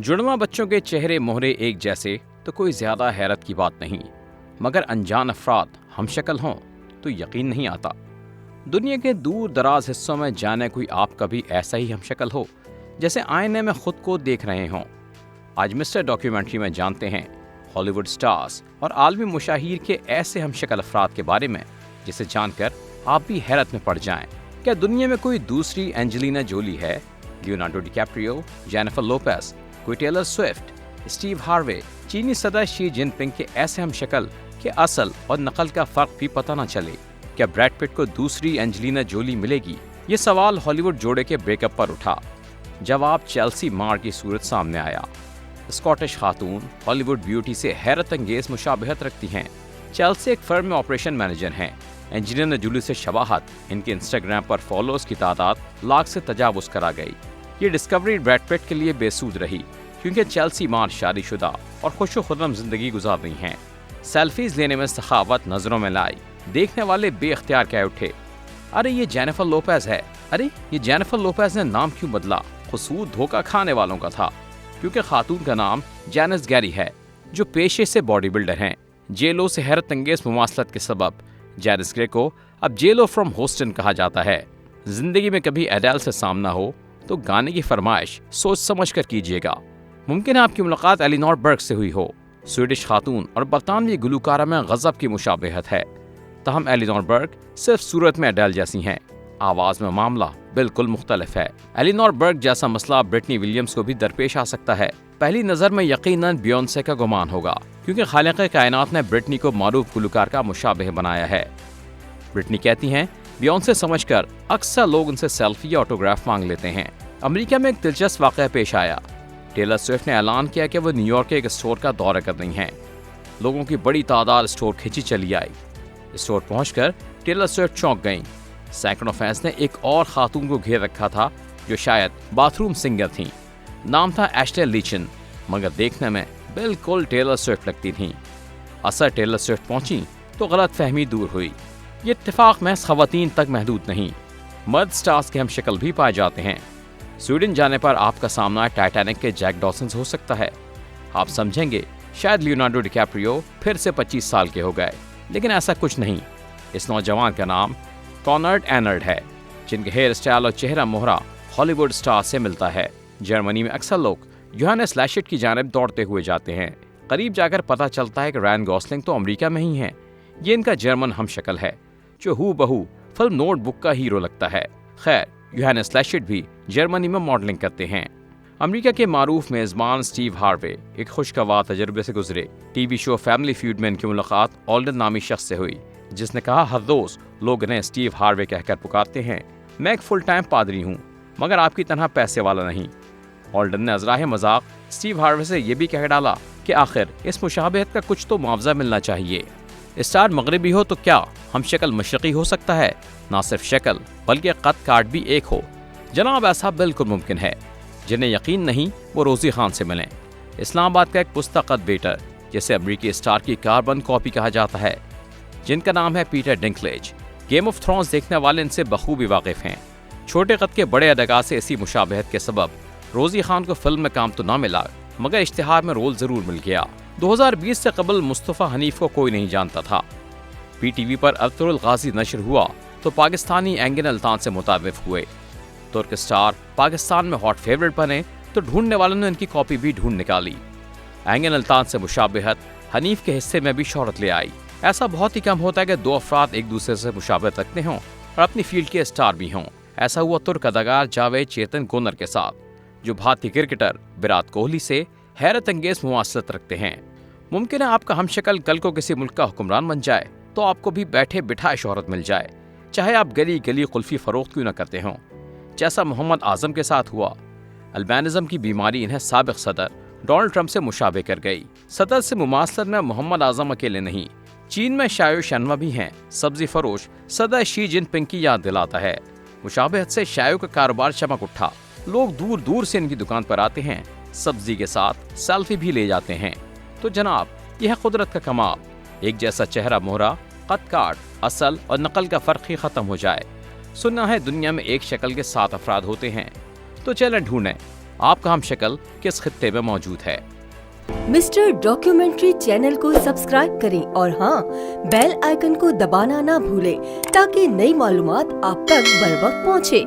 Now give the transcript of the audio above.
जुड़वा बच्चों के चेहरे मोहरे एक जैसे तो कोई ज्यादा हैरत की बात नहीं, मगर अनजान अफराद हम शक्ल हों तो यकीन नहीं आता। दुनिया के दूर दराज हिस्सों में जाने कोई आप कभी ऐसा ही हम शक्ल हो जैसे आईने में खुद को देख रहे हों। आज मिस्टर डॉक्यूमेंट्री में जानते हैं हॉलीवुड स्टार्स और आलमी मुशाहिर के ऐसे हम शक्ल अफराद के बारे में जिसे जानकर आप भी हैरत में पड़ जाएं। क्या दुनिया में कोई दूसरी एंजेलिना जोली है, लियोनार्डो डिकैप्रियो, जेनिफर लोपेज, कोई टेलर स्विफ्ट, स्टीव हार्वे, चीनी सदर शी जिनपिंग के ऐसे हम शक्ल के असल और नकल का फर्क भी पता न चले? क्या ब्रैड पिट को दूसरी एंजेलिना जोली मिलेगी? ये सवाल हॉलीवुड जोड़े के ब्रेकअप पर उठा। जवाब चेल्सी मार की सूरत सामने आया। स्कॉटिश खातून हॉलीवुड ब्यूटी से हैरत अंगेज मुशाबहत रखती हैं। चेल्सी एक फर्म में ऑपरेशन मैनेजर हैं। एंजेलिना जोली से शबाहत, इनके इंस्टाग्राम पर फॉलोअर्स की तादाद लाख से तजावुज करा गई। ये डिस्कवरी ब्रैड पिट के लिए बेसूद रही क्योंकि चेल्सी मार शादीशुदा और खुशो-खुर्रम जिंदगी गुजार रही हैं। सेल्फीज लेने में सखावत नजरों में लाई। देखने वाले बेख्तियार कह उठे, अरे ये जेनिफर लोपेज है। अरे ये जेनिफर लोपेज ने नाम क्यों बदला? कसूर धोखा खाने वालों का था, क्योंकि खातून का नाम जैनिस गैरी है जो पेशे से बॉडी बिल्डर हैं। जेलो से हैरत अंगेज मुमासलत के सबब जैनिस ग्रे को अब जेलो फ्रॉम होस्टन कहा जाता है। जिंदगी में कभी एडेल से सामना हो तो गाने की फरमाइश सोच समझ कर कीजिएगा। मुमकिन है आपकी मुलाकात एलिनोर बर्ग से हुई हो। स्वीडिश खातून और बरतानवी गुलकारा में गजब की मुशाबहत है। तहम एलिनोर बर्ग सिर्फ सूरत में एडेल जैसी हैं, आवाज में मामला बिल्कुल मुख्तलिफ है। एलिनोर बर्ग जैसा मसला ब्रिटनी विलियम्स को भी दरपेश आ सकता है। पहली नजर में यकीनन बियोंसे का गुमान होगा, क्योंकि खालिक कायनात ने ब्रिटनी को मारूफ गुलकार का मुशाबह बनाया है। ब्रिटनी कहती हैं, बियोंसे समझकर अक्सर लोग उनसे सेल्फी या ऑटोग्राफ मांग लेते हैं। अमेरिका में एक दिलचस्प वाक़या पेश आया। टेलर स्विफ्ट ने ऐलान किया कि वो न्यूयॉर्क के एक स्टोर का दौरा कर रही हैं। लोगों की बड़ी तादाद स्टोर खिंची चली आई। स्टोर पहुंचकर टेलर स्विफ्ट चौंक गईं। सैकड़ों फैंस ने एक और खातून को घेर रखा था जो शायद बाथरूम सिंगर थीं। नाम था एश्ले लीचन, मगर देखने में बिल्कुल टेलर स्विफ्ट लगती थीं। असर टेलर स्विफ्ट पहुंची तो गलत फहमी दूर हुई। ये इत्तेफाक महज खवातीन तक महदूद नहीं, मर्द स्टार्स के हम शक्ल भी पाए जाते हैं। स्वीडन जाने पर आपका सामना टाइटैनिक के जैक डॉसन हो सकता है। आप समझेंगे शायद लियोनार्डो डिकैप्रियो फिर से 25 साल के हो गए, लेकिन ऐसा कुछ नहीं। इस नौजवान का नाम कॉनर्ड एनर्ड है, जिनके हेयर स्टाइल और चेहरा मोहरा हॉलीवुड स्टार से मिलता है। जर्मनी में अक्सर लोग जोहानेस लैशेट की जानिब दौड़ते हुए जाते हैं। करीब जाकर पता चलता है कि रायन गॉसलिंग तो अमेरिका में ही है। ये इनका जर्मन हम शक्ल है जो हू बहू फिल्म नोटबुक का हीरो लगता है। खैर, जोहानेस लैशेट भी जर्मनी में मॉडलिंग करते हैं। अमेरिका के मारूफ मेजबान स्टीव हार्वे एक खुशगवार तजुर्बे से गुजरे। टीवी शो फैमिली फ्यूड में इनकी मुलाकात ऑल्डन नामी शख्स से हुई, जिसने कहा, हर रोज लोग इन्हें स्टीव हार्वे कहकर पुकारते हैं। मैं एक फुल टाइम पादरी हूँ, मगर आपकी तरह पैसे वाला नहीं। ऑल्डन ने अजराह मजाक स्टीव हार्वे से यह भी कह डाला कि आखिर इस मुशाबहत का कुछ तो मुआवजा मिलना चाहिए। स्टार मगरबी हो तो क्या हम शक्ल मशरकी हो सकता है? ना सिर्फ शक्ल बल्कि कद काट भी एक हो। जनाब, ऐसा बिल्कुल मुमकिन है। जिन्हें यकीन नहीं वो रोजी खान से मिलें। इस्लामाबाद का एक पुस्तकद बेटर, जिसे अमरीकी स्टार की कार्बन कॉपी कहा जाता है, जिनका नाम है Peter Dinklage. Game of thrones देखने वाले इनसे बखूबी वाकिफ हैं। छोटे कद के बड़े अदाकार से इसी मुशाबहत के सबब रोजी खान को फिल्म में काम तो ना मिला, मगर इश्तिहार में रोल जरूर मिल गया। 2020 से कबल मुस्तफ़ा हनीफ को कोई नहीं जानता था। पीटीवी पर अरतुरुल गाजी नशर हुआ तो पाकिस्तानी एंगन अल्तान से मुतारिफ हुए। तुर्क स्टार पाकिस्तान में हॉट फेवरेट बने तो ढूंढने वालों ने इनकी कॉपी भी ढूंढ निकाली। एंगन अल्तान से मुशाबहत हनीफ के हिस्से में भी शोहरत ले आई। ऐसा बहुत ही कम होता है कि दो अफराद एक दूसरे से मुशाबहत रखते हों और अपनी फील्ड के स्टार भी हों। ऐसा हुआ तुर्क अदाकार जावेद चेतन गोनर के साथ, जो भारतीय क्रिकेटर विराट कोहली से हैरत अंगेज मुवासलत रखते हैं। मुमकिन है आपका हम शक्ल कल को किसी मुल्क का हुक्मरान बन जाए तो आपको भी बैठे बिठाए शोहरत मिल जाए, चाहे आप गली गली कुल्फी फरोख्त क्यों न करते हों। जैसा मोहम्मद आजम के साथ हुआ। अल्बानिज्म की बीमारी इन्हें साबिक सदर डोनाल्ड ट्रंप से मुशाबे कर गई। सदर से मुमासलत में मोहम्मद आजम अकेले नहीं, चीन में शायो शनवा भी हैं। सब्जी फरोश सदर शी जिनपिंग की याद दिलाता है। मुशाबहत से शायो का कारोबार चमक उठा। लोग दूर दूर से इनकी दुकान पर आते हैं, सब्जी के साथ सेल्फी भी ले जाते हैं। तो जनाब, यह है कुदरत का कमाल। एक जैसा चेहरा मोहरा, कद काट, असल और नकल का फर्क ही खत्म हो जाए। सुनना है दुनिया में एक शक्ल के 7 अफराद होते हैं, तो चलें ढूंढें آپ کا ہم شکل کس خطے میں موجود ہے؟ مسٹر ڈاکیومنٹری چینل کو سبسکرائب کریں اور ہاں بیل آئیکن کو دبانا نہ بھولیں تاکہ نئی معلومات آپ تک بر وقت پہنچے۔